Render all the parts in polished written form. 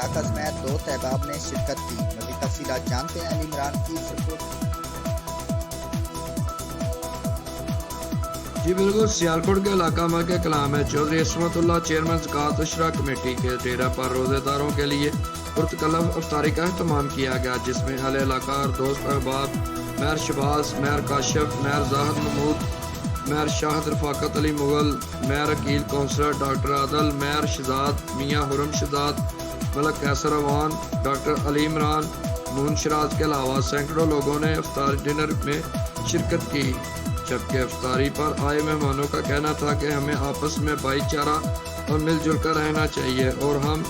علاقہ سمیت 2 طیباب نے شرکت کی۔ مزید تفصیلات جانتے ہیں علی عمران کی رپورٹ۔ جی بالکل، سیالکوٹ کے علاقہ میں کے کلام ہے چودھری عصمت اللہ چیئرمین زکوٰۃ اشرا کمیٹی کے ڈیرہ پر روزے داروں کے لیے پرتکلف افطاری کا اہتمام کیا گیا، جس میں اہل علاقہ اور دوست احباب مہر شباز، مہر کاشف، مہر زاہد محمود، مہر شاہد رفاقت علی مغل، مہر عقیل کونسلر ڈاکٹر عادل، مہر شہزاد میاں حرم شہزاد، ملک قیصر اوان، ڈاکٹر علی عمران، مون شراز کے علاوہ سینکڑوں لوگوں نے افطاری ڈنر میں شرکت کی، جبکہ افطاری پر آئے مہمانوں کا کہنا تھا کہ ہمیں آپس میں بھائی چارہ اور مل جل کر رہنا چاہیے، اور ہم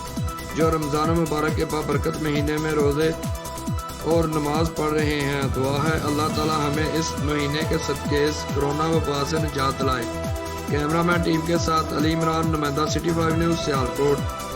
جو رمضان مبارک کے بابرکت مہینے میں روزے اور نماز پڑھ رہے ہیں، دعا ہے اللہ تعالی ہمیں اس مہینے کے صدقے اس کرونا وبا سے نجات دلائے۔ کیمرہ مین ٹیم کے ساتھ علی عمران، نمائندہ سٹی 5 نیوز، سیالکوٹ۔